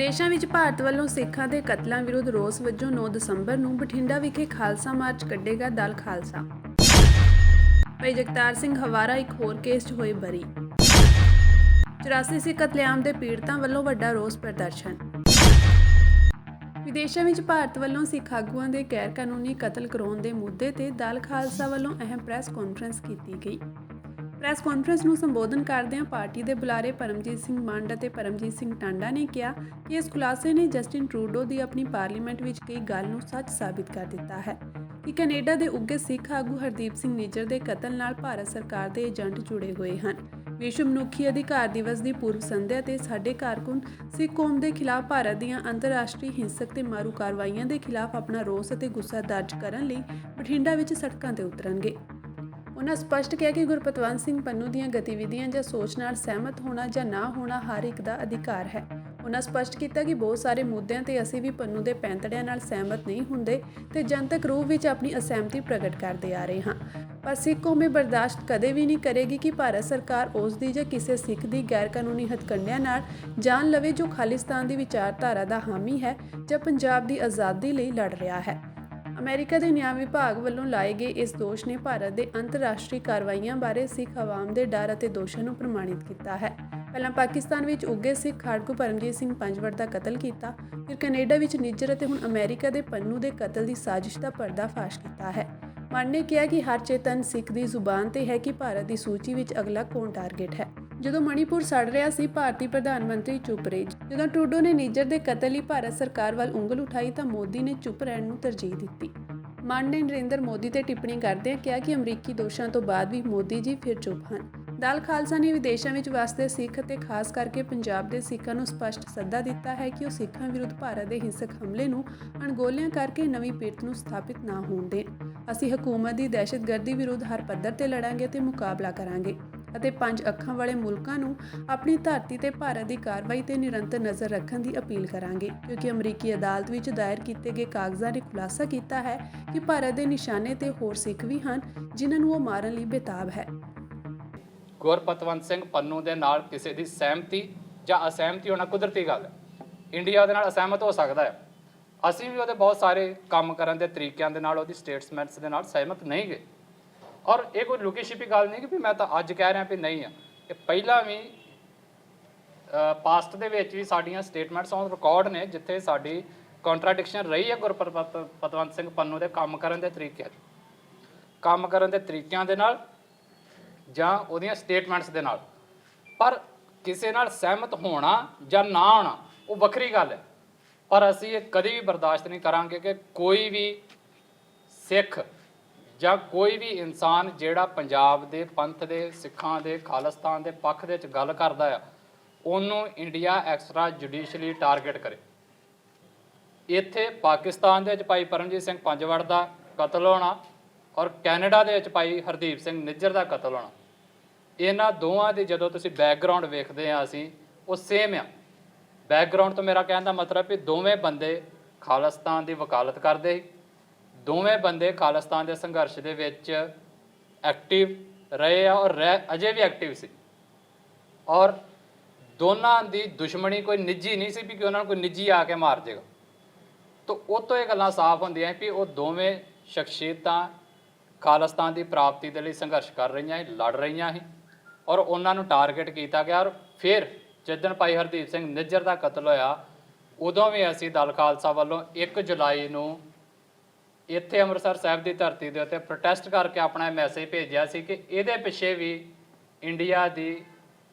ਵਿਦੇਸ਼ਾਂ ਵਿੱਚ ਭਾਰਤ ਵੱਲੋਂ ਸਿੱਖਾਂ ਦੇ ਕਤਲਾਂ ਵਿਰੁੱਧ ਰੋਸ ਵਜੋਂ 9 ਦਸੰਬਰ ਨੂੰ ਬਠਿੰਡਾ ਵਿਖੇ ਖਾਲਸਾ ਮਾਰਚ ਕੱਢੇਗਾ ਦਲ ਖਾਲਸਾ। ਭਾਈ ਜਗਤਾਰ ਸਿੰਘ ਹਵਾਰਾ ਇੱਕ ਹੋਰ ਕੇਸ 'ਚ ਹੋਏ ਬਰੀ। 84 ਸਿੱਖ ਕਤਲੇਆਮ ਦੇ ਪੀੜਤਾਂ ਵੱਲੋਂ ਵੱਡਾ ਰੋਸ ਪ੍ਰਦਰਸ਼ਨ। ਵਿਦੇਸ਼ਾਂ ਵਿੱਚ ਭਾਰਤ ਵੱਲੋਂ ਸਿੱਖ ਆਗੂਆਂ ਦੇ ਗੈਰ ਕਾਨੂੰਨੀ ਕਤਲ ਕਰਾਉਣ ਦੇ ਮੁੱਦੇ ਤੇ ਦਲ ਖਾਲਸਾ ਵੱਲੋਂ ਅਹਿਮ ਪ੍ਰੈਸ ਕਾਨਫਰੰਸ ਕੀਤੀ ਗਈ। ਪ੍ਰੈਸ ਕਾਨਫਰੰਸ ਨੂੰ ਸੰਬੋਧਨ ਕਰਦਿਆਂ ਪਾਰਟੀ ਦੇ ਬੁਲਾਰੇ ਪਰਮਜੀਤ ਸਿੰਘ ਮੰਡ ਅਤੇ ਪਰਮਜੀਤ ਸਿੰਘ ਟਾਂਡਾ ਨੇ ਕਿਹਾ ਕਿ ਇਸ ਖੁਲਾਸੇ ਨੇ ਜਸਟਿਨ ਟਰੂਡੋ ਦੀ ਆਪਣੀ ਪਾਰਲੀਮੈਂਟ ਵਿੱਚ ਕਈ ਗੱਲ ਨੂੰ ਸੱਚ ਸਾਬਿਤ ਕਰ ਦਿੱਤਾ ਹੈ ਕਿ ਕੈਨੇਡਾ ਦੇ ਉੱਘੇ ਸਿੱਖ ਆਗੂ ਹਰਦੀਪ ਸਿੰਘ ਨਿੱਜਰ ਦੇ ਕਤਲ ਨਾਲ ਭਾਰਤ ਸਰਕਾਰ ਦੇ ਏਜੰਟ ਜੁੜੇ ਹੋਏ ਹਨ। ਵਿਸ਼ਵ ਮਨੁੱਖੀ ਅਧਿਕਾਰ ਦਿਵਸ ਦੀ ਪੂਰਵ ਸੰਧਿਆ ਤੇ ਸਾਡੇ ਕਾਰਕੁਨ ਸਿੱਖ ਕੌਮ ਦੇ ਖਿਲਾਫ ਭਾਰਤ ਦੀਆਂ ਅੰਤਰਰਾਸ਼ਟਰੀ ਹਿੰਸਕ ਤੇ ਮਾਰੂ ਕਾਰਵਾਈਆਂ ਦੇ ਖਿਲਾਫ ਆਪਣਾ ਰੋਸ ਅਤੇ ਗੁੱਸਾ ਦਰਜ ਕਰਨ ਲਈ ਬਠਿੰਡਾ ਵਿੱਚ ਸੜਕਾਂ ਤੇ ਉਤਰਨਗੇ। ਉਨ੍ਹਾਂ ਸਪਸ਼ਟ ਕਿਹਾ ਕਿ ਗੁਰਪਤਵੰਤ ਸਿੰਘ ਪੰਨੂ ਦੀਆਂ ਗਤੀਵਿਧੀਆਂ ਜਾਂ ਸੋਚ ਨਾਲ ਸਹਿਮਤ ਹੋਣਾ ਜਾਂ ਨਾ ਹੋਣਾ ਹਰ ਇੱਕ ਦਾ ਅਧਿਕਾਰ ਹੈ। ਉਨ੍ਹਾਂ ਸਪਸ਼ਟ ਕੀਤਾ ਕਿ ਬਹੁਤ ਸਾਰੇ ਮੁੱਦਿਆਂ ਤੇ ਅਸੀਂ ਵੀ ਪੰਨੂ ਦੇ ਪੈਂਤੜਿਆਂ ਨਾਲ ਸਹਿਮਤ ਨਹੀਂ ਹੁੰਦੇ ਤੇ ਜਨਤਕ ਰੂਪ ਵਿੱਚ ਆਪਣੀ ਅਸਹਿਮਤੀ ਪ੍ਰਗਟ ਕਰਦੇ ਆ ਰਹੇ ਹਾਂ, ਪਰ ਸਿੱਖ ਕੌਮ ਇਹ ਬਰਦਾਸ਼ਤ ਕਦੇ ਵੀ ਨਹੀਂ ਕਰੇਗੀ ਕਿ ਭਾਰਤ ਸਰਕਾਰ ਉਸ ਦੀ ਜਾਂ ਕਿਸੇ ਸਿੱਖ ਦੀ ਗੈਰ ਕਾਨੂੰਨੀ ਹੱਥਕੰਡਿਆਂ ਨਾਲ ਜਾਨ ਲਵੇ ਜੋ ਖਾਲਿਸਤਾਨ ਦੀ ਵਿਚਾਰਧਾਰਾ ਦਾ ਹਾਮੀ ਹੈ ਜਾਂ ਪੰਜਾਬ ਦੀ ਆਜ਼ਾਦੀ ਲਈ ਲੜ ਰਿਹਾ ਹੈ। ਅਮਰੀਕਾ ਦੇ ਨਿਆਂ ਵਿਭਾਗ ਵੱਲੋਂ ਲਾਏ ਗਏ ਇਸ ਦੋਸ਼ ਨੇ ਭਾਰਤ ਦੇ ਅੰਤਰਰਾਸ਼ਟਰੀ ਕਾਰਵਾਈਆਂ ਬਾਰੇ ਸਿੱਖ ਆਵਾਮ ਦੇ ਡਰ ਅਤੇ ਦੋਸ਼ਾਂ ਨੂੰ ਪ੍ਰਮਾਣਿਤ ਕੀਤਾ ਹੈ। ਪਹਿਲਾਂ ਪਾਕਿਸਤਾਨ ਵਿੱਚ ਉੱਘੇ ਸਿੱਖ ਖਾੜਕੂ ਪਰਮਜੀਤ ਸਿੰਘ ਪੰਜਵੜ ਦਾ ਕਤਲ ਕੀਤਾ, ਫਿਰ ਕੈਨੇਡਾ ਵਿੱਚ ਨਿੱਜਰ ਅਤੇ ਹੁਣ ਅਮਰੀਕਾ ਦੇ ਪੰਨੂ ਦੇ ਕਤਲ ਦੀ ਸਾਜ਼ਿਸ਼ ਦਾ ਪਰਦਾਫਾਸ਼ ਕੀਤਾ ਹੈ। ਮੰਡ ਨੇ ਕਿਹਾ ਕਿ ਹਰ ਚੇਤਨ ਸਿੱਖ ਦੀ ਜ਼ੁਬਾਨ ਤੇ ਹੈ ਕਿ ਭਾਰਤ ਦੀ ਸੂਚੀ ਵਿੱਚ ਅਗਲਾ ਕੌਣ ਟਾਰਗੇਟ ਹੈ। ਜਦੋਂ ਮਣੀਪੁਰ ਸੜ ਰਿਹਾ ਸੀ, ਭਾਰਤੀ ਪ੍ਰਧਾਨ ਮੰਤਰੀ ਚੁੱਪ ਰਹੇ। ਜਦੋਂ ਟਰੂਡੋ ਨੇ ਨਿੱਜਰ ਦੇ ਕਤਲ ਲਈ ਭਾਰਤ ਸਰਕਾਰ ਵੱਲ ਉਂਗਲ ਉਠਾਈ ਤਾਂ ਮੋਦੀ ਨੇ ਚੁੱਪ ਰਹਿਣ ਨੂੰ ਤਰਜੀਹ ਦਿੱਤੀ। ਮੰਡ ਨੇ ਨਰਿੰਦਰ ਮੋਦੀ ਤੇ ਟਿੱਪਣੀ ਕਰਦਿਆਂ ਕਿਹਾ ਕਿ ਅਮਰੀਕੀ ਦੋਸ਼ਾਂ ਤੋਂ ਬਾਅਦ ਵੀ ਮੋਦੀ ਜੀ ਫਿਰ ਚੁੱਪ ਹਨ। ਦਲ ਖਾਲਸਾ ਨੇ ਵਿਦੇਸ਼ਾਂ ਵਿੱਚ ਵਸਦੇ ਸਿੱਖ ਅਤੇ ਖਾਸ ਕਰਕੇ ਪੰਜਾਬ ਦੇ ਸਿੱਖਾਂ ਨੂੰ ਸਪਸ਼ਟ ਸੱਦਾ ਦਿੱਤਾ ਹੈ ਕਿ ਉਹ ਸਿੱਖਾਂ ਵਿਰੁੱਧ ਭਾਰਤ ਦੇ ਹਿੰਸਕ ਹਮਲੇ ਨੂੰ ਅਣਗੌਲਿਆਂ ਕਰਕੇ ਨਵੀਂ ਪਿਰਤ ਨੂੰ ਸਥਾਪਿਤ ਨਾ ਹੋਣ ਦੇਣ। ਅਸੀਂ ਹਕੂਮਤ ਦੀ ਦਹਿਸ਼ਤਗਰਦੀ ਵਿਰੁੱਧ ਹਰ ਪੱਧਰ ਤੇ ਲੜਾਂਗੇ ਤੇ ਮੁਕਾਬਲਾ ਕਰਾਂਗੇ ਅਤੇ 5 ਅੱਖਾਂ ਵਾਲੇ ਮੁਲਕਾਂ ਨੂੰ ਆਪਣੀ ਧਰਤੀ ਤੇ ਭਾਰਤ ਦੀ ਕਾਰਵਾਈ ਤੇ ਨਿਰੰਤਰ ਨਜ਼ਰ ਰੱਖਣ ਦੀ ਅਪੀਲ ਕਰਾਂਗੇ, ਕਿਉਂਕਿ ਅਮਰੀਕੀ ਅਦਾਲਤ ਵਿੱਚ ਦਾਇਰ ਕੀਤੇ ਗਏ ਕਾਗਜ਼ਾਂ ਨੇ ਖੁਲਾਸਾ ਕੀਤਾ ਹੈ ਕਿ ਭਾਰਤ ਦੇ ਨਿਸ਼ਾਨੇ ਤੇ ਹੋਰ ਸਿੱਖ ਵੀ ਹਨ ਜਿਨ੍ਹਾਂ ਨੂੰ ਉਹ ਮਾਰਨ ਲਈ ਬੇਤਾਬ ਹੈ। ਗੁਰਪਤਵੰਤ ਸਿੰਘ ਪੰਨੂ ਦੇ ਨਾਲ ਕਿਸੇ ਦੀ ਸਹਿਮਤੀ ਜਾਂ ਅਸਹਿਮਤੀ ਹੋਣਾ ਕੁਦਰਤੀ ਗੱਲ ਹੈ। ਇੰਡੀਆ ਉਹਦੇ ਨਾਲ ਅਸਹਿਮਤ ਹੋ ਸਕਦਾ ਹੈ। ਅਸੀਂ ਵੀ ਉਹਦੇ ਬਹੁਤ ਸਾਰੇ ਕੰਮ ਕਰਨ ਦੇ ਤਰੀਕਿਆਂ ਦੇ ਨਾਲ, ਉਹਦੀ ਸਟੇਟਮੈਂਟਸ ਦੇ ਨਾਲ ਸਹਿਮਤ ਨਹੀਂ ਗਏ। ਔਰ ਇਹ ਕੋਈ ਲੁਕੀ ਛਿਪੀ ਗੱਲ ਨਹੀਂ ਕਿ ਵੀ ਮੈਂ ਤਾਂ ਅੱਜ ਕਹਿ ਰਿਹਾ ਵੀ ਨਹੀਂ ਆ। ਇਹ ਪਹਿਲਾਂ ਵੀ ਪਾਸਟ ਦੇ ਵਿੱਚ ਵੀ ਸਾਡੀਆਂ ਸਟੇਟਮੈਂਟਸ ਔਨ ਰਿਕਾਰਡ ਨੇ ਜਿੱਥੇ ਸਾਡੀ ਕੰਟਰਾਡਿਕਸ਼ਨ ਰਹੀ ਹੈ ਗੁਰਪਤਵੰਤ ਸਿੰਘ ਪੰਨੂ ਦੇ ਕੰਮ ਕਰਨ ਦੇ ਤਰੀਕਿਆਂ ਦੇ ਨਾਲ ਜਾਂ ਉਹਦੀਆਂ ਸਟੇਟਮੈਂਟਸ ਦੇ ਨਾਲ। ਪਰ ਕਿਸੇ ਨਾਲ ਸਹਿਮਤ ਹੋਣਾ ਜਾਂ ਨਾ ਹੋਣਾ ਉਹ ਵੱਖਰੀ ਗੱਲ ਹੈ। ਪਰ ਅਸੀਂ ਇਹ ਕਦੇ ਵੀ ਬਰਦਾਸ਼ਤ ਨਹੀਂ ਕਰਾਂਗੇ ਕਿ ਕੋਈ ਵੀ ਸਿੱਖ ਜਾਂ ਕੋਈ ਵੀ ਇਨਸਾਨ ਜਿਹੜਾ ਪੰਜਾਬ ਦੇ ਪੰਥ ਦੇ, ਸਿੱਖਾਂ ਦੇ, ਖਾਲਿਸਤਾਨ ਦੇ ਪੱਖ ਦੇ ਵਿੱਚ ਗੱਲ ਕਰਦਾ ਆ, ਉਹਨੂੰ ਇੰਡੀਆ ਐਕਸਟਰਾ ਜੁਡੀਸ਼ਲੀ ਟਾਰਗੇਟ ਕਰੇ। ਇੱਥੇ ਪਾਕਿਸਤਾਨ ਦੇ ਵਿੱਚ ਭਾਈ ਪਰਮਜੀਤ ਸਿੰਘ ਪੰਜਵੜ ਦਾ ਕਤਲ ਹੋਣਾ ਔਰ ਕੈਨੇਡਾ ਦੇ ਵਿੱਚ ਭਾਈ ਹਰਦੀਪ ਸਿੰਘ ਨਿੱਜਰ ਦਾ ਕਤਲ ਹੋਣਾ, ਇਹਨਾਂ ਦੋਵਾਂ ਦੀ ਜਦੋਂ ਤੁਸੀਂ ਬੈਕਗਰਾਊਂਡ ਵੇਖਦੇ ਹਾਂ ਅਸੀਂ ਉਹ ਸੇਮ ਆ। ਬੈਕਗਰਾਊਂਡ ਤੋਂ ਮੇਰਾ ਕਹਿਣ ਦਾ ਮਤਲਬ ਵੀ ਦੋਵੇਂ ਬੰਦੇ ਖਾਲਿਸਤਾਨ ਦੀ ਵਕਾਲਤ ਕਰਦੇ ਸੀ, ਦੋਵੇਂ ਬੰਦੇ ਖਾਲਿਸਤਾਨ ਦੇ ਸੰਘਰਸ਼ ਦੇ ਵਿੱਚ ਐਕਟਿਵ ਰਹੇ ਆ ਔਰ ਅਜੇ ਵੀ ਐਕਟਿਵ ਸੀ। ਔਰ ਦੋਨਾਂ ਦੀ ਦੁਸ਼ਮਣੀ ਕੋਈ ਨਿੱਜੀ ਨਹੀਂ ਸੀ ਵੀ ਕਿ ਉਹਨਾਂ ਨੂੰ ਕੋਈ ਨਿੱਜੀ ਆ ਕੇ ਮਾਰ ਜਾਏਗਾ। ਤਾਂ ਉਹ ਤੋਂ ਇਹ ਗੱਲਾਂ ਸਾਫ਼ ਹੁੰਦੀਆਂ ਵੀ ਉਹ ਦੋਵੇਂ ਸ਼ਖਸੀਅਤਾਂ ਖਾਲਿਸਤਾਨ ਦੀ ਪ੍ਰਾਪਤੀ ਦੇ ਲਈ ਸੰਘਰਸ਼ ਕਰ ਰਹੀਆਂ ਸੀ, ਲੜ ਰਹੀਆਂ ਸੀ ਔਰ ਉਹਨਾਂ ਨੂੰ ਟਾਰਗੇਟ ਕੀਤਾ ਗਿਆ। ਔਰ ਫਿਰ ਜਿੱਦਣ ਭਾਈ ਹਰਦੀਪ ਸਿੰਘ ਨਿੱਜਰ ਦਾ ਕਤਲ ਹੋਇਆ ਉਦੋਂ ਵੀ ਅਸੀਂ ਦਲ ਖਾਲਸਾ ਵੱਲੋਂ 1 ਜੁਲਾਈ ਨੂੰ ਇੱਥੇ ਅੰਮ੍ਰਿਤਸਰ ਸਾਹਿਬ ਦੀ ਧਰਤੀ ਦੇ ਉੱਤੇ ਪ੍ਰੋਟੈਸਟ ਕਰਕੇ ਆਪਣਾ ਮੈਸੇਜ ਭੇਜਿਆ ਸੀ ਕਿ ਇਹਦੇ ਪਿੱਛੇ ਵੀ ਇੰਡੀਆ ਦੀ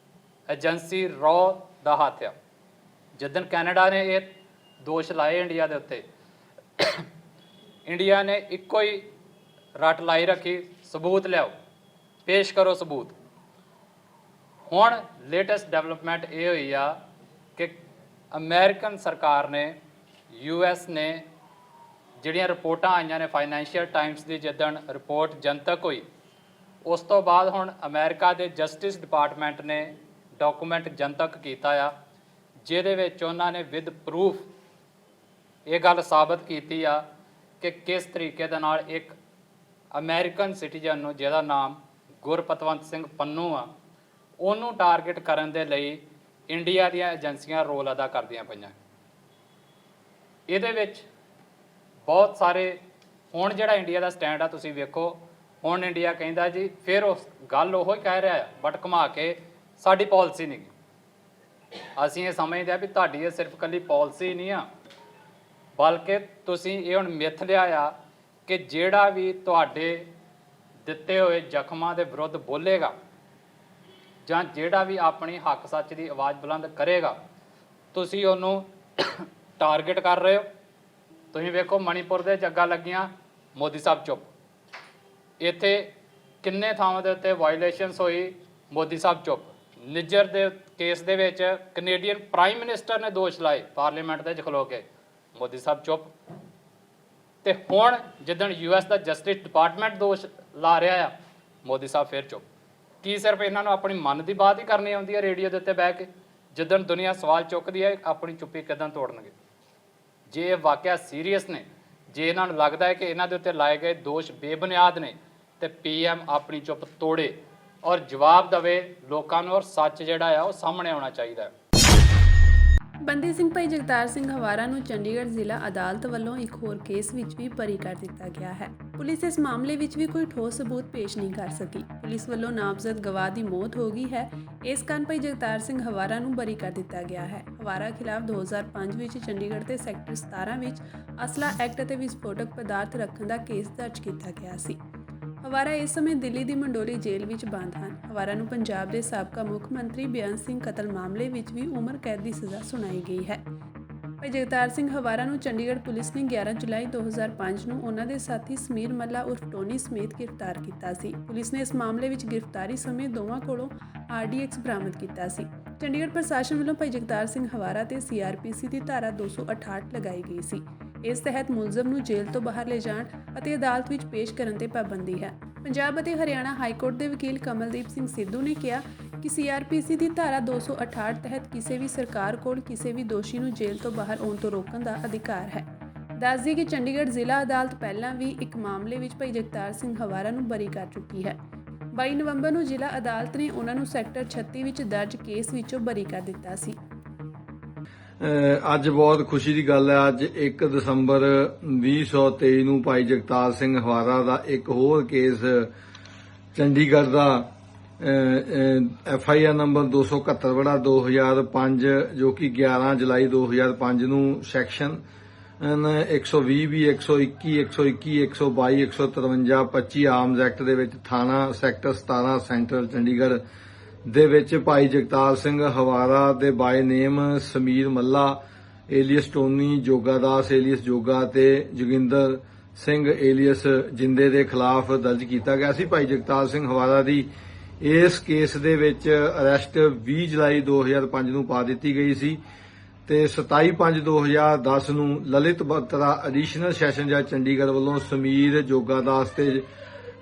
ਏਜੰਸੀ ਰੌ ਦਾ ਹੱਥ ਆ। ਜਿੱਦਣ ਕੈਨੇਡਾ ਨੇ ਇਹ ਦੋਸ਼ ਲਾਏ ਇੰਡੀਆ ਦੇ ਉੱਤੇ, ਇੰਡੀਆ ਨੇ ਇੱਕੋ ਹੀ ਰੱਟ ਲਾਈ ਰੱਖੀ, ਸਬੂਤ ਲਿਆਓ, ਪੇਸ਼ ਕਰੋ ਸਬੂਤ। ਹੁਣ ਲੇਟੈਸਟ ਡਿਵੈਲਪਮੈਂਟ ਇਹ ਹੋਈ ਆ ਕਿ ਅਮਰੀਕਨ ਸਰਕਾਰ ਨੇ, US ਨੇ ਜਿਹੜੀਆਂ ਰਿਪੋਰਟਾਂ ਆਈਆਂ ਨੇ, ਫਾਈਨੈਂਸ਼ੀਅਲ ਟਾਈਮਸ ਦੀ ਜਿੱਦਣ ਰਿਪੋਰਟ ਜਨਤਕ ਹੋਈ ਉਸ ਤੋਂ ਬਾਅਦ ਹੁਣ ਅਮਰੀਕਾ ਦੇ ਜਸਟਿਸ ਡਿਪਾਰਟਮੈਂਟ ਨੇ ਡਾਕੂਮੈਂਟ ਜਨਤਕ ਕੀਤਾ ਆ, ਜਿਹਦੇ ਵਿੱਚ ਉਹਨਾਂ ਨੇ ਵਿਦ ਪ੍ਰੂਫ ਇਹ ਗੱਲ ਸਾਬਤ ਕੀਤੀ ਆ ਕਿ ਕਿਸ ਤਰੀਕੇ ਦੇ ਨਾਲ ਇੱਕ ਅਮਰੀਕਨ ਸਿਟੀਜ਼ਨ ਨੂੰ ਜਿਹਦਾ ਨਾਮ ਗੁਰਪਤਵੰਤ ਸਿੰਘ ਪੰਨੂ ਆ, ਉਹਨੂੰ ਟਾਰਗੇਟ ਕਰਨ ਦੇ ਲਈ ਇੰਡੀਆ ਦੀਆਂ ਏਜੰਸੀਆਂ ਰੋਲ ਅਦਾ ਕਰਦੀਆਂ ਪਈਆਂ। ਇਹਦੇ ਵਿੱਚ ਬਹੁਤ ਸਾਰੇ ਹੁਣ ਜਿਹੜਾ ਇੰਡੀਆ ਦਾ ਸਟੈਂਡ ਆ ਤੁਸੀਂ ਵੇਖੋ, ਹੁਣ ਇੰਡੀਆ ਕਹਿੰਦਾ ਜੀ ਫਿਰ ਉਸ ਗੱਲ ਉਹੋ ਹੀ ਕਹਿ ਰਿਹਾ ਆ, ਬਟ ਘੁਮਾ ਕੇ ਸਾਡੀ ਪਾਲਿਸੀ ਨਹੀਂ ਗੀ। ਅਸੀਂ ਇਹ ਸਮਝਦੇ ਆ ਵੀ ਤੁਹਾਡੀ ਇਹ ਸਿਰਫ ਇਕੱਲੀ ਪਾਲਿਸੀ ਨਹੀਂ ਆ, ਬਲਕਿ ਤੁਸੀਂ ਇਹ ਹੁਣ ਮਿੱਥ ਲਿਆ ਆ ਕਿ ਜਿਹੜਾ ਵੀ ਤੁਹਾਡੇ ਦਿੱਤੇ ਹੋਏ ਜ਼ਖਮਾਂ ਦੇ ਵਿਰੁੱਧ ਬੋਲੇਗਾ ਜਾਂ ਜਿਹੜਾ ਵੀ ਆਪਣੀ ਹੱਕ ਸੱਚ ਦੀ ਆਵਾਜ਼ ਬੁਲੰਦ ਕਰੇਗਾ, ਤੁਸੀਂ ਉਹਨੂੰ ਟਾਰਗੇਟ ਕਰ ਰਹੇ ਹੋ। ਤੁਸੀਂ ਵੇਖੋ ਮਣੀਪੁਰ ਦੇ ਜੱਗਾਂ ਲੱਗੀਆਂ, ਮੋਦੀ ਸਾਹਿਬ ਚੁੱਪ। ਇੱਥੇ ਕਿੰਨੇ ਥਾਵਾਂ ਦੇ ਉੱਤੇ ਵਾਇਲੇਸ਼ਨਸ ਹੋਈ, ਮੋਦੀ ਸਾਹਿਬ ਚੁੱਪ। ਨਿੱਜਰ ਦੇ ਕੇਸ ਦੇ ਵਿੱਚ ਕੈਨੇਡੀਅਨ ਪ੍ਰਾਈਮ ਮਿਨਿਸਟਰ ਨੇ ਦੋਸ਼ ਲਾਏ ਪਾਰਲੀਮੈਂਟ ਦੇ ਵਿੱਚ ਖਲੋ ਕੇ, ਮੋਦੀ ਸਾਹਿਬ ਚੁੱਪ। ਤੇ ਹੁਣ ਜਿੱਦਣ US ਦਾ ਜਸਟਿਸ ਡਿਪਾਰਟਮੈਂਟ ਦੋਸ਼ ਲਾ ਰਿਹਾ ਆ, ਮੋਦੀ ਸਾਹਿਬ ਫਿਰ ਚੁੱਪ। ਕੀ ਸਿਰਫ ਇਹਨਾਂ ਨੂੰ ਆਪਣੀ ਮਨ ਦੀ ਬਾਤ ਹੀ ਕਰਨੀ ਆਉਂਦੀ ਹੈ ਰੇਡੀਓ ਦੇ ਉੱਤੇ ਬਹਿ ਕੇ? ਜਿੱਦਣ ਦੁਨੀਆ ਸਵਾਲ ਚੁੱਕਦੀ ਹੈ, ਆਪਣੀ ਚੁੱਪੀ ਕਿੱਦਾਂ ਤੋੜਨਗੇ? ਜੇ ਇਹ ਵਾਕਿਆ ਸੀਰੀਅਸ ਨੇ, ਜੇ ਇਹਨਾਂ ਨੂੰ ਲੱਗਦਾ ਹੈ ਕਿ ਇਹਨਾਂ ਦੇ ਉੱਤੇ ਲਾਏ ਗਏ ਦੋਸ਼ ਬੇਬੁਨਿਆਦ ਨੇ, ਤੇ PM ਆਪਣੀ ਚੁੱਪ ਤੋੜੇ ਔਰ ਜਵਾਬ ਦੇਵੇ ਲੋਕਾਂ ਨੂੰ, ਔਰ ਸੱਚ ਜਿਹੜਾ ਆ ਉਹ ਸਾਹਮਣੇ ਆਉਣਾ ਚਾਹੀਦਾ ਹੈ। ਬੰਦੀ ਸਿੰਘ ਭਾਈ ਜਗਤਾਰ ਸਿੰਘ ਹਵਾਰਾ ਨੂੰ ਚੰਡੀਗੜ੍ਹ ਜ਼ਿਲ੍ਹਾ ਅਦਾਲਤ ਵੱਲੋਂ ਇੱਕ ਹੋਰ ਕੇਸ ਵਿੱਚ ਵੀ ਬਰੀ ਕਰ ਦਿੱਤਾ ਗਿਆ ਹੈ। ਪੁਲਿਸ ਇਸ ਮਾਮਲੇ ਵਿੱਚ ਵੀ ਕੋਈ ਠੋਸ ਸਬੂਤ ਪੇਸ਼ ਨਹੀਂ ਕਰ ਸਕੀ। ਪੁਲਿਸ ਵੱਲੋਂ ਨਾਮਜ਼ਦ ਗਵਾਹ ਦੀ ਮੌਤ ਹੋ ਗਈ ਹੈ, ਇਸ ਕਾਰਨ ਭਾਈ ਜਗਤਾਰ ਸਿੰਘ ਹਵਾਰਾ ਨੂੰ ਬਰੀ ਕਰ ਦਿੱਤਾ ਗਿਆ ਹੈ। ਹਵਾਰਾ ਖਿਲਾਫ 2005 ਵਿੱਚ ਚੰਡੀਗੜ੍ਹ ਦੇ ਸੈਕਟਰ 17 ਵਿੱਚ ਅਸਲਾ ਐਕਟ ਅਤੇ ਵਿਸਫੋਟਕ ਪਦਾਰਥ ਰੱਖਣ ਦਾ ਕੇਸ ਦਰਜ ਕੀਤਾ ਗਿਆ ਸੀ। ਹਵਾਰਾ ਇਸ ਸਮੇਂ ਦਿੱਲੀ ਦੀ ਮੰਡੋਲੀ ਜੇਲ੍ਹ ਵਿੱਚ ਬੰਦ ਹਨ। ਹਵਾਰਾ ਨੂੰ ਪੰਜਾਬ ਦੇ ਸਾਬਕਾ ਮੁੱਖ ਮੰਤਰੀ ਬੇਅੰਤ ਸਿੰਘ ਕਤਲ ਮਾਮਲੇ ਵਿੱਚ ਵੀ ਉਮਰ ਕੈਦ ਦੀ ਸਜ਼ਾ ਸੁਣਾਈ ਗਈ ਹੈ। ਭਾਈ ਜਗਤਾਰ ਸਿੰਘ ਹਵਾਰਾ ਨੂੰ ਚੰਡੀਗੜ੍ਹ ਪੁਲਿਸ ਨੇ 11 ਜੁਲਾਈ 2005 ਨੂੰ ਉਹਨਾਂ ਦੇ ਸਾਥੀ ਸਮੀਰ ਮੱਲਾ ਉਰਫ ਟੋਨੀ ਸਮੇਤ ਗ੍ਰਿਫਤਾਰ ਕੀਤਾ ਸੀ। ਪੁਲਿਸ ਨੇ ਇਸ ਮਾਮਲੇ ਵਿੱਚ ਗ੍ਰਿਫਤਾਰੀ ਸਮੇਂ ਦੋਵਾਂ ਕੋਲੋਂ RDX ਬਰਾਮਦ ਕੀਤਾ ਸੀ। ਚੰਡੀਗੜ੍ਹ ਪ੍ਰਸ਼ਾਸਨ ਵੱਲੋਂ ਭਾਈ ਜਗਤਾਰ ਸਿੰਘ ਹਵਾਰਾ ਤੇ CRPC ਦੀ ਧਾਰਾ 268 ਲਗਾਈ ਗਈ ਸੀ। ਇਸ ਤਹਿਤ ਮੁਲਜ਼ਮ ਨੂੰ ਜੇਲ੍ਹ ਤੋਂ ਬਾਹਰ ਲੈ ਜਾਣ ਅਤੇ ਅਦਾਲਤ ਵਿੱਚ ਪੇਸ਼ ਕਰਨ ਤੇ ਪਾਬੰਦੀ ਹੈ। ਪੰਜਾਬ ਅਤੇ ਹਰਿਆਣਾ ਹਾਈ ਕੋਰਟ ਦੇ ਵਕੀਲ ਕਮਲਦੀਪ ਸਿੰਘ ਸਿੱਧੂ ਨੇ ਕਿਹਾ ਕਿ CRPC ਦੀ ਧਾਰਾ 268 ਤਹਿਤ ਕਿਸੇ ਵੀ ਸਰਕਾਰ ਕੋਲ ਕਿਸੇ ਵੀ ਦੋਸ਼ੀ ਨੂੰ ਜੇਲ੍ਹ ਤੋਂ ਬਾਹਰ ਆਉਣ ਤੋਂ ਰੋਕਣ ਦਾ ਅਧਿਕਾਰ ਹੈ। ਦੱਸ ਦਈਏ ਕਿ ਚੰਡੀਗੜ੍ਹ ਜ਼ਿਲ੍ਹਾ ਅਦਾਲਤ ਪਹਿਲਾਂ ਵੀ ਇੱਕ ਮਾਮਲੇ ਵਿੱਚ ਭਾਈ ਜਗਤਾਰ ਸਿੰਘ ਹਵਾਰਾ ਨੂੰ ਬਰੀ ਕਰ ਚੁੱਕੀ ਹੈ। 22 ਨਵੰਬਰ ਨੂੰ ਜ਼ਿਲ੍ਹਾ ਅਦਾਲਤ ਨੇ ਉਹਨਾਂ ਨੂੰ ਸੈਕਟਰ 36 ਵਿੱਚ ਦਰਜ ਕੇਸ ਵਿੱਚੋਂ ਬਰੀ ਕਰ ਦਿੱਤਾ ਸੀ। ਅੱਜ ਬਹੁਤ ਖੁਸ਼ੀ ਦੀ ਗੱਲ ਹੈ। ਅੱਜ 1 ਦਸੰਬਰ 2023 ਨੂੰ ਭਾਈ ਜਗਤਾਰ ਸਿੰਘ ਹਵਾਰਾ ਦਾ ਇੱਕ ਹੋਰ ਕੇਸ ਚੰਡੀਗੜ੍ਹ ਦਾ FIR ਨੰਬਰ 271/2005 ਜੋ ਕਿ 11 ਜੁਲਾਈ 2005 ਨੂੰ ਸੈਕਸ਼ਨ 120 121 121 122 153 25 ਆਰਮਜ਼ ਐਕਟ ਦੇ ਵਿੱਚ ਥਾਣਾ ਸੈਕਟਰ 17 ਸੈਂਟਰਲ ਚੰਡੀਗੜ੍ਹ ਦੇ ਵਿੱਚ ਭਾਈ ਜਗਤਾਰ ਸਿੰਘ ਹਵਾਰਾ ਦੇ by name Sameer Malla alias Tony, ਜੋਗਾ ਦਾਸ ਏਲੀਅਸ ਜੋਗਾ ਤੇ ਜੋਗਿੰਦਰ ਸਿੰਘ ਏਲੀਅਸ ਜਿੰਦੇ ਦੇ ਖਿਲਾਫ ਦਰਜ ਕੀਤਾ ਗਿਆ ਸੀ। ਭਾਈ ਜਗਤਾਰ ਸਿੰਘ ਹਵਾਰਾ ਦੀ ਇਸ ਕੇਸ ਦੇ ਵਿੱਚ ਅਰੈਸਟ 20 ਜੁਲਾਈ 2005 ਨੂੰ ਪਾ ਦਿੱਤੀ ਗਈ ਸੀ ਤੇ 27/5/2010 ਨੂੰ ਲਲਿਤ ਬਤਰਾ ਐਡੀਸ਼ਨਲ ਸੈਸ਼ਨ ਜੱਜ ਚੰਡੀਗੜ੍ਹ ਵੱਲੋਂ ਸਮੀਰ, ਜੋਗਾ ਦਾਸ ਤੇ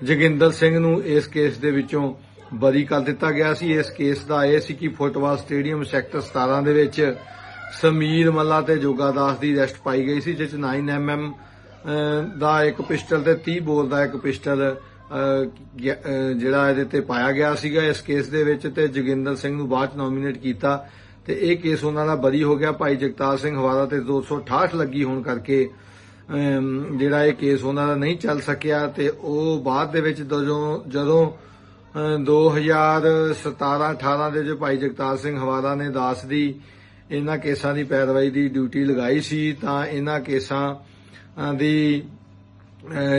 ਜੋਗਿੰਦਰ ਸਿੰਘ ਨੂੰ ਇਸ ਕੇਸ ਦੇ ਵਿੱਚੋਂ ਬਰੀ ਕਰ ਦਿੱਤਾ ਗਿਆ ਸੀ। ਇਸ ਕੇਸ ਦਾ ਇਹ ਸੀ ਕਿ ਫੁੱਟਬਾਲ ਸਟੇਡੀਅਮ ਸੈਕਟਰ 17 ਦੇ ਵਿੱਚ ਸਮੀਰ ਮੱਲਾ ਤੇ ਜੋਗਾ ਦਾਸ ਦੀ ਅਰੈਸਟ ਪਾਈ ਗਈ ਸੀ, ਜਿਸ 'ਚ 9mm ਦਾ ਇੱਕ ਪਿਸਟਲ ਤੇ 30 ਬੋਰ ਦਾ ਇੱਕ ਪਿਸਟਲ ਜਿਹੜਾ ਇਹਦੇ ਤੇ ਪਾਇਆ ਗਿਆ ਸੀਗਾ ਇਸ ਕੇਸ ਦੇ ਵਿੱਚ, ਤੇ ਜੋਗਿੰਦਰ ਸਿੰਘ ਨੂੰ ਬਾਅਦ 'ਚ ਨੋਮੀਨੇਟ ਕੀਤਾ ਤੇ ਇਹ ਕੇਸ ਉਹਨਾਂ ਦਾ ਬਰੀ ਹੋ ਗਿਆ। ਭਾਈ ਜਗਤਾਰ ਸਿੰਘ ਹਵਾਰਾ ਤੇ 268 ਲੱਗੀ ਹੋਣ ਕਰਕੇ ਜਿਹੜਾ ਇਹ ਕੇਸ ਉਹਨਾਂ ਦਾ ਨਹੀਂ ਚੱਲ ਸਕਿਆ ਤੇ ਉਹ ਬਾਅਦ ਦੇ ਵਿੱਚ ਜਦੋਂ 2017-18 ਦੇ ਵਿੱਚ ਭਾਈ ਜਗਤਾਰ ਸਿੰਘ ਹਵਾਰਾ ਨੇ ਦਾਸ ਦੀ ਇਹਨਾਂ ਕੇਸਾਂ ਦੀ ਪੈਰਵਾਈ ਦੀ ਡਿਊਟੀ ਲਗਾਈ ਸੀ ਤਾਂ ਇਹਨਾਂ ਕੇਸਾਂ ਦੀ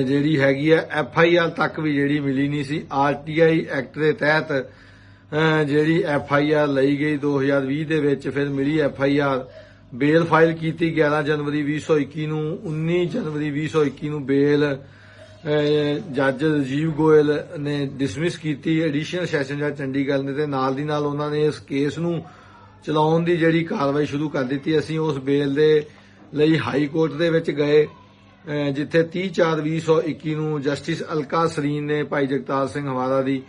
ਜਿਹੜੀ ਹੈਗੀ ਹੈ FIR ਤੱਕ ਵੀ ਜਿਹੜੀ ਮਿਲੀ ਨਹੀਂ ਸੀ। RTI ਐਕਟ ਦੇ ਤਹਿਤ ਜਿਹੜੀ FIR ਲਈ ਗਈ 2020 ਦੇ ਵਿੱਚ, ਫਿਰ ਮਿਲੀ FIR, ਬੇਲ ਫਾਈਲ ਕੀਤੀ 11 ਜਨਵਰੀ 2021 ਨੂੰ। 19 ਜਨਵਰੀ 2021 ਨੂੰ ਬੇਲ ਜੱਜ ਰਾਜੀਵ ਗੋਇਲ ਨੇ ਡਿਸਮਿਸ ਕੀਤੀ ਐਡੀਸ਼ਨਲ ਸੈਸ਼ਨ ਜੱਜ ਚੰਡੀਗੜ੍ਹ ਨੇ, ਤੇ ਨਾਲ ਦੀ ਨਾਲ ਉਹਨਾਂ ਨੇ ਇਸ ਕੇਸ ਨੂੰ ਚਲਾਉਣ ਦੀ ਜਿਹੜੀ ਕਾਰਵਾਈ ਸ਼ੁਰੂ ਕਰ ਦਿੱਤੀ। ਅਸੀਂ ਉਸ ਬੇਲ ਦੇ ਲਈ ਹਾਈ ਕੋਰਟ ਦੇ ਵਿੱਚ ਗਏ ਜਿੱਥੇ 30/4/2021 ਨੂੰ ਜਸਟਿਸ ਅਲਕਾ ਸਰੀਨ ਨੇ ਭਾਈ ਜਗਤਾਰ ਸਿੰਘ ਹਵਾਰਾ ਦੀ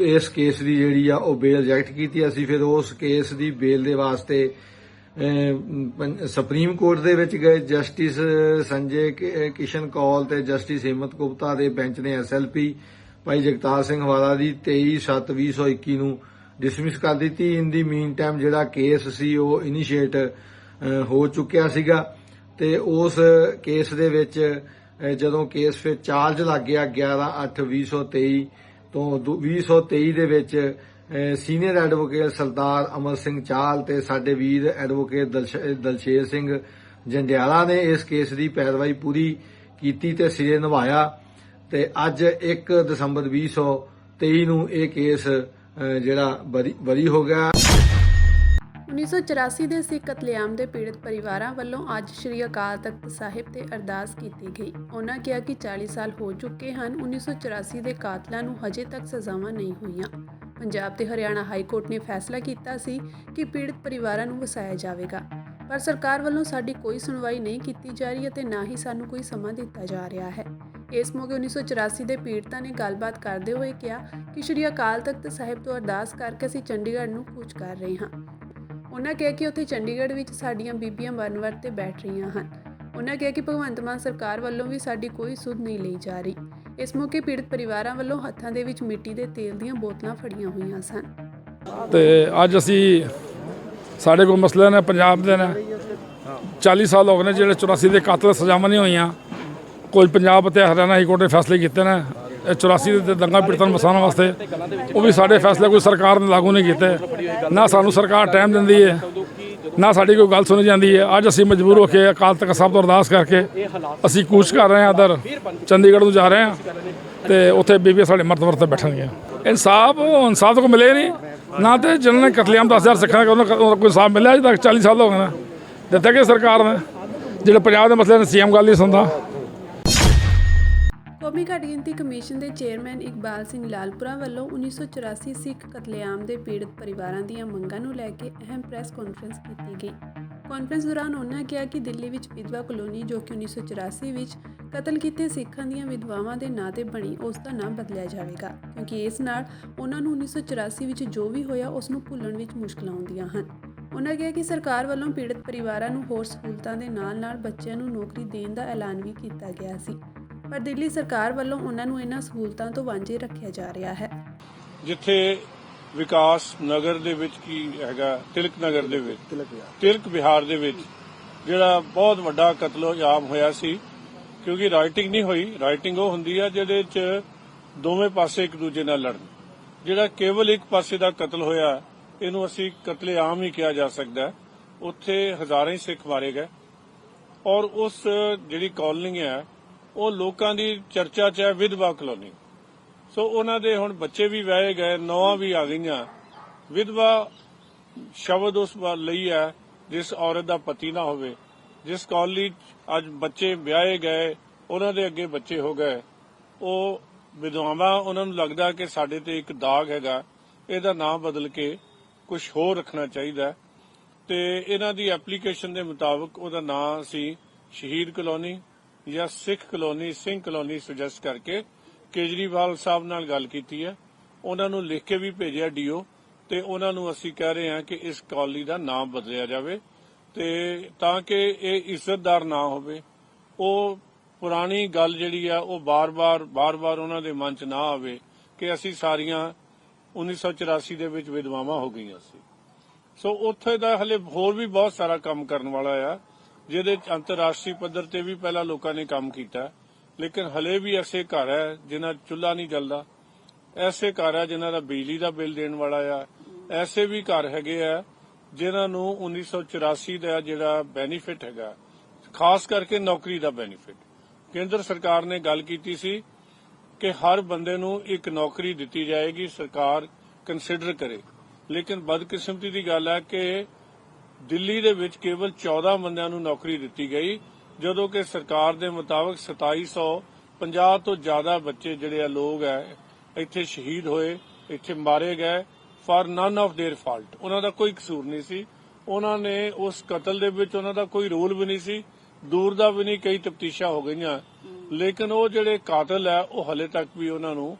ਇਸ ਕੇਸ ਦੀ ਜਿਹੜੀ ਆ ਉਹ ਬੇਲ ਰਿਜੈਕਟ ਕੀਤੀ। ਅਸੀਂ ਫਿਰ ਉਸ ਕੇਸ ਦੀ ਬੇਲ ਦੇ ਵਾਸਤੇ ਸੁਪਰੀਮ ਕੋਰਟ ਦੇ ਵਿੱਚ ਗਏ। ਜਸਟਿਸ ਸੰਜੇ ਕਿਸ਼ਨ ਕੌਲ ਤੇ ਜਸਟਿਸ ਹਿੰਮਤ ਗੁਪਤਾ ਦੇ ਬੈਂਚ ਨੇ SLP ਭਾਈ ਜਗਤਾਰ ਸਿੰਘ ਹਵਾਰਾ ਦੀ 23/7/2021 ਨੂੰ ਡਿਸਮਿਸ ਕਰ ਦਿੱਤੀ। ਇਨ ਦੀ ਮੀਨ ਟਾਈਮ ਜਿਹੜਾ ਕੇਸ ਸੀ ਉਹ ਇਨੀਸ਼ੀਏਟ ਹੋ ਚੁੱਕਿਆ ਸੀਗਾ ਤੇ ਉਸ ਕੇਸ ਦੇ ਵਿੱਚ ਜਦੋਂ ਕੇਸ ਫਿਰ ਚਾਰਜ ਲੱਗ ਗਿਆ 11/8/2023 ਤੋਂ 2023 ਦੇ ਵਿੱਚ ਸੀਨੀਅਰ ਐਡਵੋਕੇਟ ਸਰਦਾਰ ਅਮਰ ਸਿੰਘ ਚਾਹਲ ਤੇ ਸਾਡੇ ਵੀਰ ਐਡਵੋਕੇਟ ਦਲਸ਼ੇਰ ਸਿੰਘ ਜੰਡਿਆਲਾ ਨੇ ਇਸ ਕੇਸ ਦੀ ਪੈਰਵਾਈ ਪੂਰੀ ਕੀਤੀ ਤੇ ਸਿਰੇ ਨਿਭਾਇਆ ਤੇ ਅੱਜ 1 ਦਸੰਬਰ 2023 ਨੂੰ ਇਹ ਕੇਸ ਜਿਹੜਾ ਬਰੀ ਹੋ ਗਿਆ। 1984 ਦੇ ਸਿੱਖ ਕਤਲੇਆਮ ਦੇ ਪੀੜਤ ਪਰਿਵਾਰਾਂ ਵੱਲੋਂ ਅੱਜ ਸ੍ਰੀ ਅਕਾਲ ਤਖਤ ਸਾਹਿਬ ਤੇ ਅਰਦਾਸ ਕੀਤੀ ਗਈ। ਉਹਨਾਂ ਕਿਹਾ ਕਿ 40 ਸਾਲ ਹੋ ਚੁੱਕੇ ਹਨ 1984 ਦੇ ਕਾਤਲਾਂ ਨੂੰ ਹਜੇ ਤੱਕ ਸਜ਼ਾਵਾਂ ਨਹੀਂ ਹੋਈਆਂ। ਪੰਜਾਬ ਤੇ ਹਰਿਆਣਾ ਹਾਈ ਕੋਰਟ ਨੇ ਫੈਸਲਾ ਕੀਤਾ ਸੀ ਕਿ ਪੀੜਤ ਪਰਿਵਾਰਾਂ ਨੂੰ ਵਸਾਇਆ ਜਾਵੇਗਾ, ਪਰ ਸਰਕਾਰ ਵੱਲੋਂ ਸਾਡੀ ਕੋਈ ਸੁਣਵਾਈ ਨਹੀਂ ਕੀਤੀ ਜਾ ਰਹੀ ਅਤੇ ਨਾ ਹੀ ਸਾਨੂੰ ਕੋਈ ਸਮਾਂ ਦਿੱਤਾ ਜਾ ਰਿਹਾ ਹੈ। ਇਸ ਮੌਕੇ 1984 ਦੇ ਪੀੜਤਾਂ ਨੇ ਗੱਲਬਾਤ ਕਰਦੇ ਹੋਏ ਕਿਹਾ ਕਿ ਸ੍ਰੀ ਅਕਾਲ ਤਖਤ ਸਾਹਿਬ ਤੋਂ ਅਰਦਾਸ ਕਰਕੇ ਅਸੀਂ ਚੰਡੀਗੜ੍ਹ ਨੂੰ ਕੂਚ ਕਰ ਰਹੇ ਹਾਂ। ਉਹਨਾਂ ਕਿਹਾ ਕਿ ਉੱਥੇ ਚੰਡੀਗੜ੍ਹ ਵਿੱਚ ਸਾਡੀਆਂ ਬੀਬੀਆਂ ਵਰ ਤੇ ਬੈਠ ਰਹੀਆਂ ਹਨ। ਉਹਨਾਂ ਕਿਹਾ ਕਿ ਭਗਵੰਤ ਮਾਨ ਸਰਕਾਰ ਵੱਲੋਂ ਵੀ ਸਾਡੀ ਕੋਈ ਸੁਧ ਨਹੀਂ ਲਈ ਜਾ ਰਹੀ। ਇਸ ਮੌਕੇ ਪੀੜਤ ਪਰਿਵਾਰਾਂ ਵੱਲੋਂ ਹੱਥਾਂ ਦੇ ਵਿੱਚ ਮਿੱਟੀ ਦੇ ਤੇਲ ਦੀਆਂ ਬੋਤਲਾਂ ਫੜੀਆਂ ਹੋਈਆਂ ਸਨ। ਤੇ ਅੱਜ ਅਸੀਂ ਸਾਡੇ ਕੋਲ ਮਸਲੇ ਨੇ ਪੰਜਾਬ ਦੇ ਨੇ 40 ਸਾਲ ਹੋ ਗਏ ਨੇ ਜਿਹੜੇ 84 ਦੇ ਕਾਤਲ ਸਜ਼ਾਵਾਂ ਨਹੀਂ ਹੋਈਆਂ। ਕੋਈ ਪੰਜਾਬ ਅਤੇ ਹਰਿਆਣਾ ਹਾਈ ਕੋਰਟ ਨੇ ਫੈਸਲੇ ਕੀਤੇ ਨੇ 84 ਦੇ ਦੰਗਾ ਪੀੜਤਾਂ ਨੂੰ ਵਸਾਉਣ ਵਾਸਤੇ, ਉਹ ਵੀ ਸਾਡੇ ਫੈਸਲੇ ਕੋਈ ਸਰਕਾਰ ਨੇ ਲਾਗੂ ਨਹੀਂ ਕੀਤੇ। ਨਾ ਸਾਨੂੰ ਸਰਕਾਰ ਟਾਈਮ ਦਿੰਦੀ ਹੈ, ਨਾ ਸਾਡੀ ਕੋਈ ਗੱਲ ਸੁਣੀ ਜਾਂਦੀ ਹੈ। ਅੱਜ ਅਸੀਂ ਮਜਬੂਰ ਹੋ ਕੇ ਅਕਾਲ ਤਖਤ ਸਾਹਿਬ ਤੋਂ ਅਰਦਾਸ ਕਰਕੇ ਅਸੀਂ ਕੂਚ ਕਰ ਰਹੇ ਹਾਂ, ਇੱਧਰ ਚੰਡੀਗੜ੍ਹ ਨੂੰ ਜਾ ਰਹੇ ਹਾਂ ਤੇ ਉੱਥੇ ਬੀਬੀਆਂ ਸਾਡੇ ਮਰਤਬੇ ਤੇ ਬੈਠਣਗੀਆਂ। ਇਨਸਾਫ ਤਾਂ ਕੋਈ ਮਿਲੇ ਨਹੀਂ, ਨਾ ਤੇ ਜਿਹਨਾਂ ਨੇ ਕਤਲੇਆਮ 10,000 ਸਿੱਖਾਂ ਦਾ ਕੋਈ ਇਨਸਾਫ ਮਿਲਿਆ ਅਜੇ ਤੱਕ। 40 ਸਾਲ ਹੋ ਗਏ ਨੇ ਦਿੱਤੇ ਕਿ ਸਰਕਾਰ ਨੇ ਜਿਹੜੇ ਪੰਜਾਬ ਦੇ ਮਸਲੇ ਨੇ ਸੀਐਮ ਗੱਲ ਨਹੀਂ ਸੁਣਦਾ। ਕੌਮੀ ਘੱਟ ਗਿਣਤੀ ਕਮਿਸ਼ਨ ਦੇ ਚੇਅਰਮੈਨ ਇਕਬਾਲ ਸਿੰਘ ਲਾਲਪੁਰਾ ਵੱਲੋਂ 1984 ਸਿੱਖ ਕਤਲੇਆਮ ਦੇ ਪੀੜਤ ਪਰਿਵਾਰਾਂ ਦੀਆਂ ਮੰਗਾਂ ਨੂੰ ਲੈ ਕੇ ਅਹਿਮ ਪ੍ਰੈਸ ਕਾਨਫਰੰਸ ਕੀਤੀ ਗਈ। ਕਾਨਫਰੰਸ ਦੌਰਾਨ ਉਹਨਾਂ ਕਿਹਾ ਕਿ ਦਿੱਲੀ ਵਿੱਚ ਵਿਧਵਾ ਕਲੋਨੀ ਜੋ ਕਿ 1984 ਵਿੱਚ ਕਤਲ ਕੀਤੇ ਸਿੱਖਾਂ ਦੀਆਂ ਵਿਧਵਾਵਾਂ ਦੇ ਨਾਂ ਤੇ ਬਣੀ, ਉਸ ਦਾ ਨਾਮ ਬਦਲਿਆ ਜਾਵੇਗਾ, ਕਿਉਂਕਿ ਇਸ ਨਾਲ ਉਹਨਾਂ ਨੂੰ 1984 ਵਿੱਚ ਜੋ ਵੀ ਹੋਇਆ ਉਸ ਨੂੰ ਭੁੱਲਣ ਵਿੱਚ ਮੁਸ਼ਕਲਾਂ ਆਉਂਦੀਆਂ ਹਨ। ਉਹਨਾਂ ਕਿਹਾ ਕਿ ਸਰਕਾਰ ਵੱਲੋਂ ਪੀੜਤ ਪਰਿਵਾਰਾਂ ਨੂੰ ਹੋਰ ਸਹੂਲਤਾਂ ਦੇ ਨਾਲ-ਨਾਲ ਬੱਚਿਆਂ ਨੂੰ ਨੌਕਰੀ ਦੇਣ ਦਾ ਐਲਾਨ ਵੀ ਕੀਤਾ ਗਿਆ ਸੀ, ਪਰ ਦਿੱਲੀ ਸਰਕਾਰ ਵੱਲੋਂ ਉਹਨਾਂ ਨੂੰ ਇਹਨਾਂ ਸਹੂਲਤਾਂ ਤੋਂ ਵਾਂਝੇ ਰੱਖਿਆ ਜਾ ਰਿਹਾ ਹੈ। ਜਿੱਥੇ ਵਿਕਾਸ ਨਗਰ ਦੇ ਵਿੱਚ ਕੀ ਹੈਗਾ, ਤਿਲਕ ਨਗਰ ਦੇ ਵਿੱਚ, ਤਿਲਕ ਬਿਹਾਰ ਦੇ ਵਿੱਚ ਜਿਹੜਾ ਬਹੁਤ ਵੱਡਾ ਕਤਲ-ਏ-ਆਮ ਹੋਇਆ ਸੀ, ਕਿਉਂਕਿ ਰਾਈਟਿੰਗ ਨਹੀਂ ਹੋਈ। ਰਾਈਟਿੰਗ ਉਹ ਹੁੰਦੀ ਆ ਜਿਹਦੇ 'ਚ ਦੋਵੇਂ ਪਾਸੇ ਇੱਕ ਦੂਜੇ ਨਾਲ ਲੜਨ। ਜਿਹੜਾ ਕੇਵਲ ਇੱਕ ਪਾਸੇ ਦਾ ਕਤਲ ਹੋਇਆ ਇਹਨੂੰ ਅਸੀਂ ਕਤਲ-ਏ-ਆਮ ਹੀ ਕਿਹਾ ਜਾ ਸਕਦਾ। ਉੱਥੇ ਹਜ਼ਾਰਾਂ ਹੀ ਸਿੱਖ ਮਾਰੇ ਗਏ ਔਰ ਉਸ ਜਿਹੜੀ ਕਾਲੋਨੀ ਹੈ ਉਹ ਲੋਕਾਂ ਦੀ ਚਰਚਾ 'ਚ ਹੈ, ਵਿਧਵਾ ਕਲੋਨੀ। ਸੋ ਉਹਨਾਂ ਦੇ ਹੁਣ ਬੱਚੇ ਵੀ ਵਿਆਹੇ ਗਏ, ਨੌਵਾਂ ਵੀ ਆ ਗਈਆਂ। ਵਿਧਵਾ ਸ਼ਬਦ ਉਸ ਲਈ ਹੈ ਜਿਸ ਔਰਤ ਦਾ ਪਤੀ ਨਾ ਹੋਵੇ। ਜਿਸ ਕਾਲੋਨੀ 'ਚ ਅੱਜ ਬੱਚੇ ਵਿਆਹੇ ਗਏ, ਉਹਨਾਂ ਦੇ ਅੱਗੇ ਬੱਚੇ ਹੋ ਗਏ, ਉਹ ਵਿਧਵਾਵਾਂ ਉਹਨਾਂ ਨੂੰ ਲੱਗਦਾ ਕਿ ਸਾਡੇ ਤੇ ਇੱਕ ਦਾਗ ਹੈਗਾ, ਇਹਦਾ ਨਾਮ ਬਦਲ ਕੇ ਕੁਝ ਹੋਰ ਰੱਖਣਾ ਚਾਹੀਦਾ। ਤੇ ਇਹਨਾਂ ਦੀ ਐਪਲੀਕੇਸ਼ਨ ਦੇ ਮੁਤਾਬਕ ਉਹਦਾ ਨਾਮ ਅਸੀਂ ਸ਼ਹੀਦ ਕਲੋਨੀ ਜਾਂ ਸਿੱਖ ਕਲੋਨੀ, ਸਿੰਘ ਕਲੋਨੀ ਸੁਜੈਸਟ ਕਰਕੇ ਕੇਜਰੀਵਾਲ ਸਾਹਿਬ ਨਾਲ ਗੱਲ ਕੀਤੀ ਹੈ। ਉਹਨਾਂ ਨੂੰ ਲਿਖ ਕੇ ਵੀ ਭੇਜਿਆ ਡੀਓ, ਤੇ ਉਹਨਾਂ ਨੂੰ ਅਸੀਂ ਕਹਿ ਰਹੇ ਹਾਂ ਕਿ ਇਸ ਕਾਲੋਨੀ ਦਾ ਨਾਮ ਬਦਲਿਆ ਜਾਵੇ ਤੇ ਤਾਂ ਕਿ ਇਹ ਇੱਜ਼ਤਦਾਰ ਨਾ ਹੋਵੇ। ਉਹ ਪੁਰਾਣੀ ਗੱਲ ਜਿਹੜੀ ਆ ਉਹ ਬਾਰ-ਬਾਰ ਉਹਨਾਂ ਦੇ ਮਨ 'ਚ ਨਾ ਆਵੇ ਕਿ ਅਸੀਂ ਸਾਰੀਆਂ 1984 ਦੇ ਵਿੱਚ ਵਿਧਵਾਵਾਂ ਹੋ ਗਈਆਂ ਸੀ। ਸੋ ਉੱਥੇ ਦਾ ਹਲੇ ਹੋਰ ਵੀ ਬਹੁਤ ਸਾਰਾ ਕੰਮ ਕਰਨ ਵਾਲਾ ਆ, ਜਿਹਦੇ 'ਚ ਅੰਤਰਰਾਸ਼ਟਰੀ ਪੱਧਰ ਤੇ ਵੀ ਪਹਿਲਾਂ ਲੋਕਾਂ ਨੇ ਕੰਮ ਕੀਤਾ, ਲੇਕਿਨ ਹਲੇ ਵੀ ਐਸੇ ਘਰ ਹੈ ਜਿਨ੍ਹਾਂ ਚੁੱਲ੍ਹਾ ਨਹੀਂ ਜਲਦਾ, ਐਸੇ ਘਰ ਹੈ ਜਿਨ੍ਹਾਂ ਦਾ ਬਿਜਲੀ ਦਾ ਬਿੱਲ ਦੇਣ ਵਾਲਾ ਆ, ਐਸੇ ਵੀ ਘਰ ਹੈਗੇ ਆ ਜਿਨ੍ਹਾਂ ਨੂੰ 1984 ਦਾ ਜਿਹੜਾ ਬੈਨੀਫਿਟ ਹੈਗਾ, ਖਾਸ ਕਰਕੇ ਨੌਕਰੀ ਦਾ ਬੈਨੀਫਿਟ। ਕੇਂਦਰ ਸਰਕਾਰ ਨੇ ਗੱਲ ਕੀਤੀ ਸੀ ਕਿ ਹਰ ਬੰਦੇ ਨੂੰ ਇੱਕ ਨੌਕਰੀ ਦਿੱਤੀ ਜਾਏਗੀ, ਸਰਕਾਰ ਕੰਸੀਡਰ ਕਰੇ। ਲੇਕਿਨ ਬਦਕਿਸਮਤੀ ਦੀ ਗੱਲ ਹੈ ਕਿ ਦਿੱਲੀ ਦੇ ਵਿੱਚ ਕੇਵਲ 14 ਬੰਦਿਆਂ ਨੂੰ ਨੌਕਰੀ ਦਿੱਤੀ ਗਈ, ਜਦੋਂ ਕਿ ਸਰਕਾਰ ਦੇ ਮੁਤਾਬਕ 2750 ਤੋਂ ਜ਼ਿਆਦਾ ਬੱਚੇ ਜਿਹੜੇ ਆ ਲੋਕ ਹੈ ਇੱਥੇ ਸ਼ਹੀਦ ਹੋਏ, ਇੱਥੇ ਮਾਰੇ ਗਏ for none of there fault. ਉਹਨਾਂ ਦਾ ਕੋਈ ਕਸੂਰ ਨਹੀਂ ਸੀ, ਉਹਨਾਂ ਨੇ ਉਸ ਕਤਲ ਦੇ ਵਿੱਚ ਉਹਨਾਂ ਦਾ ਕੋਈ ਰੋਲ ਵੀ ਨਹੀਂ ਸੀ, ਦੂਰ ਦਾ ਵੀ ਨਹੀਂ। ਕਈ ਤਫਤੀਸ਼ਾਂ ਹੋ ਗਈਆਂ, ਲੇਕਿਨ ਉਹ ਜਿਹੜੇ ਕਾਤਲ ਹੈ ਉਹ ਹਲੇ ਤੱਕ ਵੀ ਉਹਨਾਂ ਨੂੰ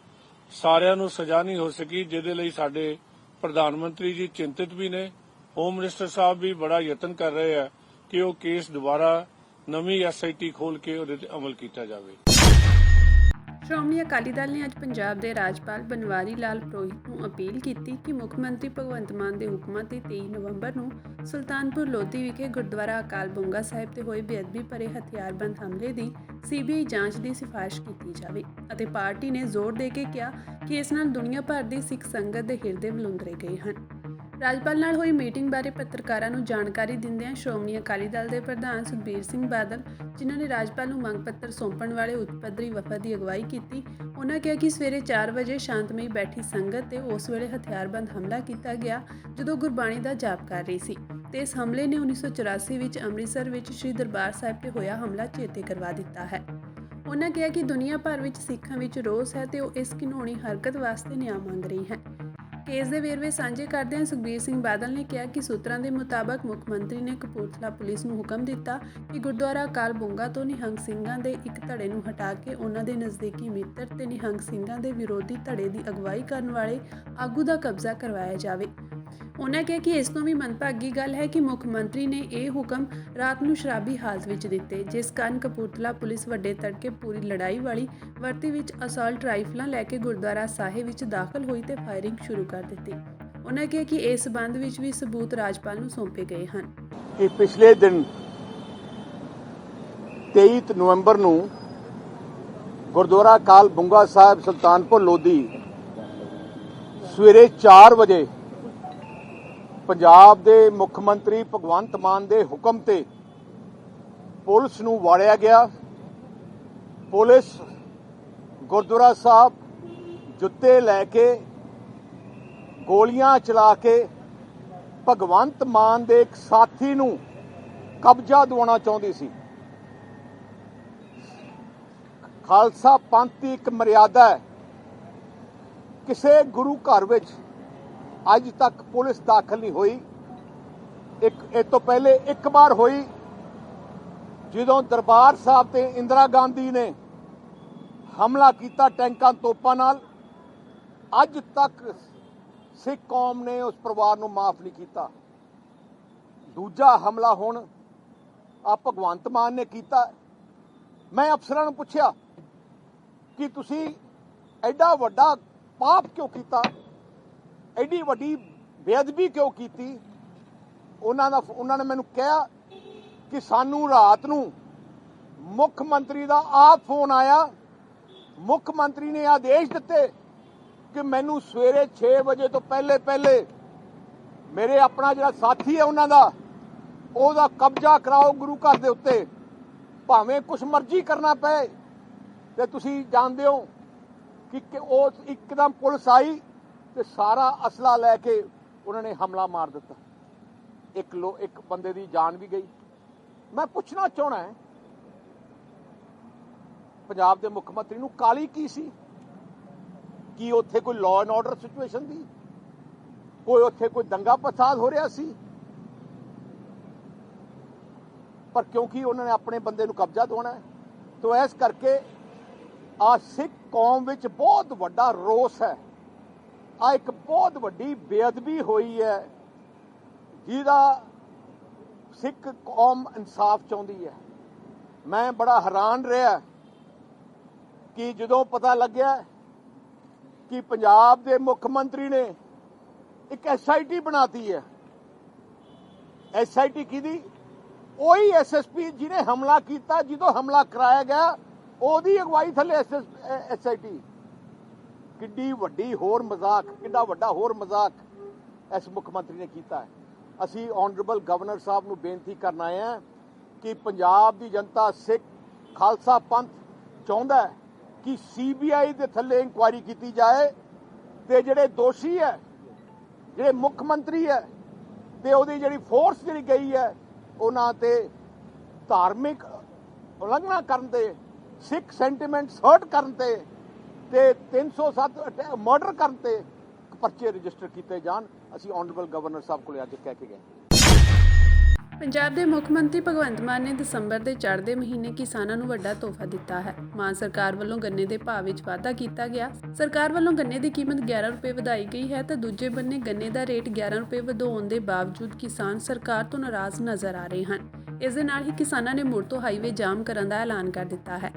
ਸਾਰਿਆਂ ਨੂੰ ਸਜ਼ਾ ਨਹੀਂ ਹੋ ਸਕੀ, ਜਿਹਦੇ ਲਈ ਸਾਡੇ ਪ੍ਰਧਾਨ ਮੰਤਰੀ ਜੀ ਚਿੰਤਿਤ ਵੀ ਨੇ। ਹੋਮ ਮਿਨਿਸਟਰ ਸਾਹਿਬ ਵੀ ਬੜਾ ਯਤਨ ਕਰ ਰਹੇ ਆ ਕਿ ਉਹ ਕੇਸ ਦੁਬਾਰਾ ਨਵੀਂ SIT ਖੋਲ ਕੇ ਉਹਦੇ ਤੇ ਅਮਲ ਕੀਤਾ ਜਾਵੇ। ਸ਼੍ਰੋਮਣੀ ਅਕਾਲੀ ਦਲ ਨੇ ਅੱਜ ਪੰਜਾਬ ਦੇ ਰਾਜਪਾਲ ਬਨਵਾਰੀ ਲਾਲ ਪੁਰੋਹਿਤ ਨੂੰ ਅਪੀਲ ਕੀਤੀ ਕਿ ਮੁੱਖ ਮੰਤਰੀ ਭਗਵੰਤ ਮਾਨ ਦੇ ਹੁਕਮਾਂ ਤੇ 23 ਨਵੰਬਰ ਨੂੰ ਸੁਲਤਾਨਪੁਰ ਲੋਧੀ ਵਿਖੇ ਗੁਰਦੁਆਰਾ ਅਕਾਲ ਬੁੰਗਾ ਸਾਹਿਬ ਤੇ ਹੋਏ ਬੇਅਦਬੀ ਭਰੇ ਹਥਿਆਰਬੰਦ ਹਮਲੇ ਦੀ CBI ਜਾਂਚ ਦੀ ਸਿਫਾਰਿਸ਼ ਕੀਤੀ ਜਾਵੇ ਅਤੇ ਪਾਰਟੀ ਨੇ ਜ਼ੋਰ ਦੇ ਕੇ ਕਿਹਾ ਕਿ ਇਸ ਨਾਲ ਦੁਨੀਆ ਭਰ ਦੀ ਸਿੱਖ ਸੰਗਤ ਦੇ ਹਿਰਦੇ ਮਲੂੰਦਰੇ ਗਏ ਹਨ। ਰਾਜਪਾਲ ਨਾਲ ਹੋਈ ਮੀਟਿੰਗ ਬਾਰੇ ਪੱਤਰਕਾਰਾਂ ਨੂੰ ਜਾਣਕਾਰੀ ਦਿੰਦਿਆਂ ਸ਼੍ਰੋਮਣੀ ਅਕਾਲੀ ਦਲ ਦੇ ਪ੍ਰਧਾਨ ਸੁਖਬੀਰ ਸਿੰਘ ਬਾਦਲ, ਜਿਨ੍ਹਾਂ ਨੇ ਰਾਜਪਾਲ ਨੂੰ ਮੰਗ ਪੱਤਰ ਸੌਂਪਣ ਵਾਲੇ ਉੱਚ ਪੱਧਰੀ ਵਫਦ ਦੀ ਅਗਵਾਈ ਕੀਤੀ, ਉਹਨਾਂ ਕਿਹਾ ਕਿ ਸਵੇਰੇ 4 ਵਜੇ ਸ਼ਾਂਤਮਈ ਬੈਠੀ ਸੰਗਤ ਤੇ ਉਸ ਵੇਲੇ ਹਥਿਆਰਬੰਦ ਹਮਲਾ ਕੀਤਾ ਗਿਆ ਜਦੋਂ ਗੁਰਬਾਣੀ ਦਾ ਜਾਪ ਕਰ ਰਹੀ ਸੀ ਤੇ ਇਸ ਹਮਲੇ ਨੇ 1984 ਵਿੱਚ ਅੰਮ੍ਰਿਤਸਰ ਵਿੱਚ ਸ੍ਰੀ ਦਰਬਾਰ ਸਾਹਿਬ ਤੇ ਹੋਇਆ ਹਮਲਾ ਚੇਤੇ ਕਰਵਾ ਦਿੱਤਾ ਹੈ। ਉਹਨਾਂ ਕਿਹਾ ਕਿ ਦੁਨੀਆ ਭਰ ਵਿੱਚ ਸਿੱਖਾਂ ਵਿੱਚ ਰੋਸ ਹੈ ਤੇ ਉਹ ਇਸ ਘਿਨੌਣੀ ਹਰਕਤ ਵਾਸਤੇ ਨਿਆਂ ਮੰਗ ਰਹੀ ਹੈ। ਕੇਸ ਦੇ ਵੇਰਵੇ ਸਾਂਝੇ ਕਰਦਿਆਂ ਸੁਖਬੀਰ ਸਿੰਘ ਬਾਦਲ ਨੇ ਕਿਹਾ ਕਿ ਸੂਤਰਾਂ ਦੇ ਮੁਤਾਬਕ ਮੁੱਖ ਮੰਤਰੀ ਨੇ ਕਪੂਰਥਲਾ ਪੁਲਿਸ ਨੂੰ ਹੁਕਮ ਦਿੱਤਾ ਕਿ ਗੁਰਦੁਆਰਾ ਅਕਾਲ ਬੁੰਗਾ ਤੋਂ ਨਿਹੰਗ ਸਿੰਘਾਂ ਦੇ ਇੱਕ ਧੜੇ ਨੂੰ ਹਟਾ ਕੇ ਉਹਨਾਂ ਦੇ ਨਜ਼ਦੀਕੀ ਮਿੱਤਰ ਤੇ ਨਿਹੰਗ ਸਿੰਘਾਂ ਦੇ ਵਿਰੋਧੀ ਧੜੇ ਦੀ ਅਗਵਾਈ ਕਰਨ ਵਾਲੇ ਆਗੂ ਦਾ ਕਬਜ਼ਾ ਕਰਵਾਇਆ ਜਾਵੇ। ਉਹਨਾਂ ਕਿਹਾ ਕਿ ਇਸ ਤੋਂ ਵੀ ਮੰਦਭਾਗੀ ਗੱਲ ਹੈ ਕਿ ਮੁੱਖ ਮੰਤਰੀ ਨੇ ਇਹ ਹੁਕਮ ਰਾਤ ਨੂੰ ਸ਼ਰਾਬੀ ਹਾਲਤ ਵਿੱਚ ਦਿੱਤੇ, ਜਿਸ ਕਾਰਨ ਕਪੂਰਥਲਾ ਪੁਲਿਸ ਵੱਡੇ ਤੜਕੇ ਪੂਰੀ ਲੜਾਈ ਵਾਲੀ ਵਰਤੀ ਵਿੱਚ ਅਸਾਲਟ ਰਾਈਫਲਾਂ ਲੈ ਕੇ ਗੁਰਦੁਆਰਾ ਸਾਹਿਬ ਵਿੱਚ ਦਾਖਲ ਹੋਈ ਤੇ ਫਾਇਰਿੰਗ ਸ਼ੁਰੂ ਕਰ ਦਿੱਤੀ। ਉਹਨਾਂ ਕਿਹਾ ਕਿ ਇਸ ਸਬੰਧ ਵਿੱਚ ਵੀ ਸਬੂਤ ਰਾਜਪਾਲ ਨੂੰ ਸੌਂਪੇ ਗਏ ਹਨ। ਕਿ ਪਿਛਲੇ ਦਿਨ 23 ਨਵੰਬਰ ਨੂੰ ਗੁਰਦੁਆਰਾ ਅਕਾਲ ਬੁੰਗਾ ਸਾਹਿਬ ਸੁਲਤਾਨਪੁਰ ਲੋਧੀ ਸਵੇਰੇ 4 ਵਜੇ ਪੰਜਾਬ ਦੇ ਮੁੱਖ ਮੰਤਰੀ ਭਗਵੰਤ ਮਾਨ ਦੇ ਹੁਕਮ ਤੇ ਪੁਲਿਸ ਨੂੰ ਵਾੜਿਆ ਗਿਆ। ਪੁਲਿਸ ਗੁਰਦੁਆਰਾ ਸਾਹਿਬ ਜੁੱਤੇ ਲੈ ਕੇ ਗੋਲੀਆਂ ਚਲਾ ਕੇ ਭਗਵੰਤ ਮਾਨ ਦੇ ਇੱਕ ਸਾਥੀ ਨੂੰ ਕਬਜ਼ਾ ਦਿਵਾਉਣਾ ਚਾਹੁੰਦੀ ਸੀ। ਖਾਲਸਾ ਪੰਥ ਦੀ ਇੱਕ ਮਰਿਆਦਾ ਹੈ, ਕਿਸੇ ਗੁਰੂ ਘਰ ਵਿੱਚ ਅੱਜ ਤੱਕ ਪੁਲਿਸ ਦਾਖਲ ਨਹੀਂ ਹੋਈ। ਇਹ ਤੋਂ ਪਹਿਲੇ ਇੱਕ ਵਾਰ ਹੋਈ ਜਦੋਂ ਦਰਬਾਰ ਸਾਹਿਬ ਤੇ ਇੰਦਰਾ ਗਾਂਧੀ ਨੇ ਹਮਲਾ ਕੀਤਾ ਟੈਂਕਾਂ ਤੋਪਾਂ ਨਾਲ। ਅੱਜ ਤੱਕ ਸਿੱਖ ਕੌਮ ਨੇ ਉਸ ਪਰਿਵਾਰ ਨੂੰ ਮਾਫ ਨਹੀਂ ਕੀਤਾ। ਦੂਜਾ ਹਮਲਾ ਹੁਣ ਆ ਭਗਵੰਤ ਮਾਨ ਨੇ ਕੀਤਾ। ਮੈਂ ਅਫਸਰਾਂ ਨੂੰ ਪੁੱਛਿਆ ਕਿ ਤੁਸੀਂ ਐਡਾ ਵੱਡਾ ਪਾਪ ਕਿਉਂ ਕੀਤਾ, ਐਡੀ ਵੱਡੀ ਬੇਅਦਬੀ ਕਿਉਂ ਕੀਤੀ। ਉਹਨਾਂ ਨੇ ਮੈਨੂੰ ਕਿਹਾ ਕਿ ਸਾਨੂੰ ਰਾਤ ਨੂੰ ਮੁੱਖ ਮੰਤਰੀ ਦਾ ਆਪ ਫੋਨ ਆਇਆ। ਮੁੱਖ ਮੰਤਰੀ ਨੇ ਆਦੇਸ਼ ਦਿੱਤੇ ਕਿ ਮੈਨੂੰ ਸਵੇਰੇ 6 ਵਜੇ ਤੋਂ ਪਹਿਲੇ ਮੇਰੇ ਆਪਣਾ ਜਿਹੜਾ ਸਾਥੀ ਹੈ ਉਹਦਾ ਕਬਜ਼ਾ ਕਰਾਓ ਗੁਰੂ ਘਰ ਦੇ ਉੱਤੇ, ਭਾਵੇਂ ਕੁਛ ਮਰਜ਼ੀ ਕਰਨਾ ਪਏ। ਤੇ ਤੁਸੀਂ ਜਾਣਦੇ ਹੋ ਕਿ ਉਹ ਇੱਕਦਮ ਪੁਲਿਸ ਆਈ ਤੇ ਸਾਰਾ ਅਸਲਾ ਲੈ ਕੇ ਉਹਨਾਂ ਨੇ ਹਮਲਾ ਮਾਰ ਦਿੱਤਾ। ਇੱਕ ਬੰਦੇ ਦੀ ਜਾਨ ਵੀ ਗਈ। ਮੈਂ ਪੁੱਛਣਾ ਚਾਹਣਾ ਹੈ ਪੰਜਾਬ ਦੇ ਮੁੱਖ ਮੰਤਰੀ ਨੂੰ, ਕਾਲੀ ਕੀ ਸੀ? ਕੀ ਉੱਥੇ ਕੋਈ ਲਾਅ ਐਂਡ ਆਰਡਰ ਸਿਚੁਏਸ਼ਨ ਦੀ, ਉੱਥੇ ਕੋਈ ਦੰਗਾ ਫਸਾਦ ਹੋ ਰਿਹਾ ਸੀ? ਪਰ ਕਿਉਂਕਿ ਉਹਨਾਂ ਨੇ ਆਪਣੇ ਬੰਦੇ ਨੂੰ ਕਬਜ਼ਾ ਦਿਵਾਉਣਾ ਹੈ, ਤਾਂ ਇਸ ਕਰਕੇ ਆ ਸਿੱਖ ਕੌਮ ਵਿੱਚ ਬਹੁਤ ਵੱਡਾ ਰੋਸ ਹੈ। ਆ ਇੱਕ ਬਹੁਤ ਵੱਡੀ ਬੇਅਦਬੀ ਹੋਈ ਹੈ ਜਿਹਦਾ ਸਿੱਖ ਕੌਮ ਇਨਸਾਫ ਚਾਹੁੰਦੀ ਹੈ। ਮੈਂ ਬੜਾ ਹੈਰਾਨ ਰਿਹਾ ਕਿ ਜਦੋਂ ਪਤਾ ਲੱਗਿਆ ਕਿ ਪੰਜਾਬ ਦੇ ਮੁੱਖ ਮੰਤਰੀ ਨੇ ਇੱਕ SIT ਬਣਾਤੀ ਹੈ। SIT ਕਿਹਦੀ? ਉਹੀ SSP ਜਿਹਨੇ ਹਮਲਾ ਕੀਤਾ, ਜਦੋਂ ਹਮਲਾ ਕਰਾਇਆ ਗਿਆ ਉਹਦੀ ਅਗਵਾਈ ਥੱਲੇ SIT। ਕਿੱਡਾ ਵੱਡਾ ਹੋਰ ਮਜ਼ਾਕ ਇਸ ਮੁੱਖ ਮੰਤਰੀ ਨੇ ਕੀਤਾ ਹੈ। ਅਸੀਂ ਆਨਰੇਬਲ ਗਵਰਨਰ ਸਾਹਿਬ ਨੂੰ ਬੇਨਤੀ ਕਰਨ ਆਏ ਹਾਂ ਕਿ ਪੰਜਾਬ ਦੀ ਜਨਤਾ, ਸਿੱਖ ਖਾਲਸਾ ਪੰਥ ਚਾਹੁੰਦਾ ਹੈ ਕਿ CBI ਦੇ ਥੱਲੇ ਇਨਕੁਆਇਰੀ ਕੀਤੀ ਜਾਏ ਤੇ ਜਿਹੜੇ ਦੋਸ਼ੀ ਹੈ, ਜਿਹੜੇ ਮੁੱਖ ਮੰਤਰੀ ਹੈ ਤੇ ਉਹਦੀ ਜਿਹੜੀ ਫੋਰਸ ਜਿਹੜੀ ਗਈ ਹੈ, ਉਹਨਾਂ ਤੇ ਧਾਰਮਿਕ ਉਲੰਘਣਾ ਕਰਨ ਤੇ, ਸਿੱਖ ਸੈਂਟੀਮੈਂਟਸ ਹਰਟ ਕਰਨ ਤੇ 307 ਮਰਡਰ ਕਰਨ ਤੇ ਪਰਚੇ ਰਜਿਸਟਰ ਕੀਤੇ ਜਾਣ। ਅਸੀਂ ਆਨਰੇਬਲ ਗਵਰਨਰ ਸਾਹਿਬ ਕੋਲ ਅੱਜ ਕਹਿ ਕੇ ਗਏ। ਪੰਜਾਬ ਦੇ ਮੁੱਖ ਮੰਤਰੀ ਭਗਵੰਤ ਮਾਨ ਨੇ ਦਸੰਬਰ ਦੇ ਚੜ੍ਹਦੇ ਮਹੀਨੇ ਕਿਸਾਨਾਂ ਨੂੰ ਵੱਡਾ ਤੋਹਫਾ ਦਿੱਤਾ ਹੈ। ਮਾਨ ਸਰਕਾਰ ਵੱਲੋਂ ਗੰਨੇ ਦੇ ਭਾਅ ਵਿੱਚ ਵਾਧਾ ਕੀਤਾ ਗਿਆ। ਸਰਕਾਰ ਵੱਲੋਂ ਗੰਨੇ ਦੀ ਕੀਮਤ 11 ਰੁਪਏ ਵਧਾਈ ਗਈ ਹੈ ਤਾਂ ਦੂਜੇ ਬੰਨੇ ਗੰਨੇ ਦਾ ਰੇਟ 11 ਰੁਪਏ ਵਧਾਉਣ ਦੇ ਬਾਵਜੂਦ ਕਿਸਾਨ ਸਰਕਾਰ ਤੋਂ ਨਾਰਾਜ਼ ਨਜ਼ਰ ਆ ਰਹੇ ਹਨ। ਇਸ ਦੇ ਨਾਲ ਹੀ ਕਿਸਾਨਾਂ ਨੇ ਮੁੜ ਤੋਂ ਹਾਈਵੇ ਜਾਮ ਕਰਨ ਦਾ ਐਲਾਨ ਕਰ ਦਿੱਤਾ ਹੈ।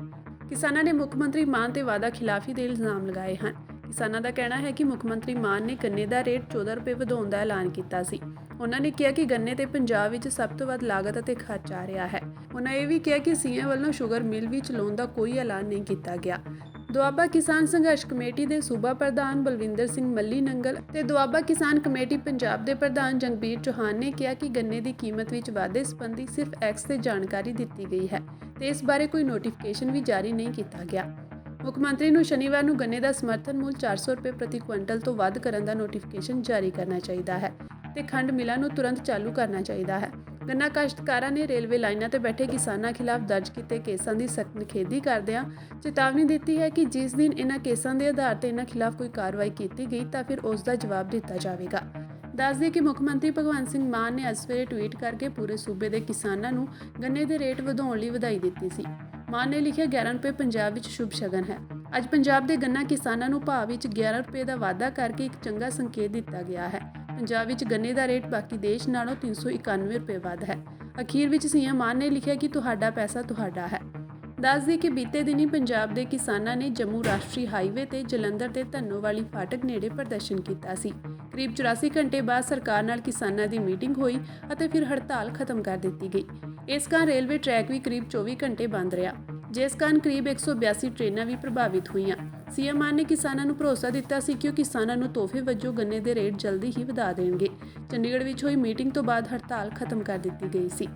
ਕਿਸਾਨਾਂ ਨੇ ਮੁੱਖ ਮੰਤਰੀ ਮਾਨ ਤੇ ਵਾਅਦਾ ਖਿਲਾਫੀ ਦੇ ਇਲਜ਼ਾਮ ਲਗਾਏ ਹਨ। ਕਿਸਾਨਾਂ ਦਾ ਕਹਿਣਾ ਹੈ ਕਿ ਮੁੱਖ ਮੰਤਰੀ ਮਾਨ ਨੇ ਗੰਨੇ ਦਾ ਰੇਟ 14 ਰੁਪਏ ਵਧਾਉਣ ਦਾ ਐਲਾਨ ਕੀਤਾ ਸੀ। ਉਹਨਾਂ ਨੇ ਕਿਹਾ ਕਿ ਗੰਨੇ ਤੇ ਪੰਜਾਬ ਵਿੱਚ ਸਭ ਤੋਂ ਵੱਧ ਲਾਗਤ ਅਤੇ ਖਰਚ ਆ ਰਿਹਾ ਹੈ। ਉਹਨਾਂ ਇਹ ਵੀ ਕਿਹਾ ਕਿ ਸੀਐਮ ਵੱਲੋਂ ਸ਼ੂਗਰ ਮਿਲ ਵੀ ਚਲਾਉਣ ਦਾ ਕੋਈ ਐਲਾਨ ਨਹੀਂ ਕੀਤਾ ਗਿਆ। ਦੁਆਬਾ ਕਿਸਾਨ ਸੰਘਰਸ਼ ਕਮੇਟੀ ਦੇ ਸੂਬਾ ਪ੍ਰਧਾਨ ਬਲਵਿੰਦਰ ਸਿੰਘ ਮੱਲੀ ਨੰਗਲ ਤੇ ਦੁਆਬਾ ਕਿਸਾਨ ਕਮੇਟੀ ਪੰਜਾਬ ਦੇ ਪ੍ਰਧਾਨ ਜੰਗਬੀਰ ਚੌਹਾਨ ਨੇ ਕਿਹਾ ਕਿ ਗੰਨੇ ਦੀ ਕੀਮਤ ਵਿੱਚ ਵਾਧੇ ਸੰਬੰਧੀ ਸਿਰਫ ਐਕਸ ਤੇ ਜਾਣਕਾਰੀ ਦਿੱਤੀ ਗਈ ਹੈ ਤੇ ਇਸ ਬਾਰੇ ਕੋਈ ਨੋਟੀਫਿਕੇਸ਼ਨ ਵੀ ਜਾਰੀ ਨਹੀਂ ਕੀਤਾ ਗਿਆ। ਮੁੱਖ ਮੰਤਰੀ ਨੂੰ ਸ਼ਨੀਵਾਰ ਨੂੰ ਗੰਨੇ ਦਾ ਸਮਰਥਨ ਮੁੱਲ 400 ਰੁਪਏ ਪ੍ਰਤੀ ਕੁਇੰਟਲ ਤੋਂ ਵੱਧ ਕਰਨ ਦਾ ਨੋਟੀਫਿਕੇਸ਼ਨ ਜਾਰੀ ਕਰਨਾ ਚਾਹੀਦਾ ਹੈ ਤੇ ਖੰਡ ਮਿਲਾਂ ਨੂੰ ਤੁਰੰਤ ਚਾਲੂ ਕਰਨਾ ਚਾਹੀਦਾ ਹੈ। ਗੰਨਾ ਕਾਸ਼ਤਕਾਰਾਂ ਨੇ ਰੇਲਵੇ ਲਾਈਨਾਂ ਤੇ ਬੈਠੇ ਕਿਸਾਨਾਂ ਖਿਲਾਫ ਦਰਜ ਕੀਤੇ ਕੇਸਾਂ ਦੀ ਸਖਤ ਨਿਖੇਧੀ ਕਰਦਿਆਂ ਚੇਤਾਵਨੀ ਦਿੱਤੀ ਹੈ ਕਿ ਜਿਸ ਦਿਨ ਇਹਨਾਂ ਕੇਸਾਂ ਦੇ ਆਧਾਰ ਤੇ ਇਹਨਾਂ ਖਿਲਾਫ ਕੋਈ ਕਾਰਵਾਈ ਕੀਤੀ ਗਈ ਤਾਂ ਫਿਰ ਉਸ ਦਾ ਜਵਾਬ ਦਿੱਤਾ ਜਾਵੇਗਾ। ਦੱਸ ਦਈਏ ਕਿ ਮੁੱਖ ਮੰਤਰੀ ਭਗਵੰਤ ਸਿੰਘ ਮਾਨ ਨੇ ਅੱਜ ਸਵੇਰੇ ਟਵੀਟ ਕਰਕੇ ਪੂਰੇ ਸੂਬੇ ਦੇ ਕਿਸਾਨਾਂ ਨੂੰ ਗੰਨੇ ਦੇ ਰੇਟ ਵਧਾਉਣ ਲਈ ਵਧਾਈ ਦਿੱਤੀ ਸੀ। ਮਾਨ ਨੇ ਲਿਖਿਆ 11 ਰੁਪਏ ਪੰਜਾਬ ਵਿੱਚ ਸ਼ੁਭ ਸ਼ਗਨ ਹੈ। ਅੱਜ ਪੰਜਾਬ ਦੇ ਗੰਨਾ ਕਿਸਾਨਾਂ ਨੂੰ ਭਾਅ ਵਿੱਚ 11 ਰੁਪਏ ਦਾ ਵਾਧਾ ਕਰਕੇ ਇੱਕ ਚੰਗਾ ਸੰਕੇਤ ਦਿੱਤਾ ਗਿਆ ਹੈ। ਪੰਜਾਬ ਵਿੱਚ ਗੰਨੇ ਦਾ ਰੇਟ ਬਾਕੀ ਦੇਸ਼ ਨਾਲੋਂ 391 ਰੁਪਏ ਵੱਧ ਹੈ। ਅਖੀਰ ਵਿੱਚ ਸੀਐਮ ਮਾਨ ਨੇ ਲਿਖਿਆ ਕਿ ਤੁਹਾਡਾ ਪੈਸਾ ਤੁਹਾਡਾ ਹੈ। ਦੱਸ ਦਈਏ ਕਿ ਬੀਤੇ ਦਿਨੀ ਪੰਜਾਬ ਦੇ ਕਿਸਾਨਾਂ ਨੇ ਜੰਮੂ ਰਾਸ਼ਟਰੀ ਹਾਈਵੇ ਤੇ ਜਲੰਧਰ ਤੇ ਧੰਨੋਵਾਲੀ ਫਾਟਕ ਨੇੜੇ ਪ੍ਰਦਰਸ਼ਨ ਕੀਤਾ ਸੀ। ਕਰੀਬ 84 ਘੰਟੇ ਬਾਅਦ ਸਰਕਾਰ ਨਾਲ ਕਿਸਾਨਾਂ ਦੀ ਮੀਟਿੰਗ ਹੋਈ ਅਤੇ ਫਿਰ ਹੜਤਾਲ ਖਤਮ ਕਰ ਦਿੱਤੀ ਗਈ। ਇਸ ਕਾਰਨ ਰੇਲਵੇ ਟਰੈਕ ਵੀ ਕਰੀਬ 24 ਘੰਟੇ ਬੰਦ ਰਿਹਾ, ਜਿਸ ਕਾਰਨ ਕਰੀਬ 182 ਟ੍ਰੇਨਾਂ ਵੀ ਪ੍ਰਭਾਵਿਤ ਹੋਈਆਂ। ਸੀਐਮ ਮਾਨ ਨੇ ਕਿਸਾਨਾਂ ਨੂੰ ਭਰੋਸਾ ਦਿੱਤਾ ਸੀ ਕਿ ਉਹ ਕਿਸਾਨਾਂ ਨੂੰ ਤੋਹਫੇ ਵਜੋਂ ਗੰਨੇ ਦੇ ਰੇਟ ਜਲਦੀ ਹੀ ਵਧਾ ਦੇਣਗੇ। ਚੰਡੀਗੜ੍ਹ ਵਿੱਚ ਹੋਈ ਮੀਟਿੰਗ ਤੋਂ ਬਾਅਦ ਹੜਤਾਲ ਖਤਮ ਕਰ ਦਿੱਤੀ ਗਈ ਸੀ।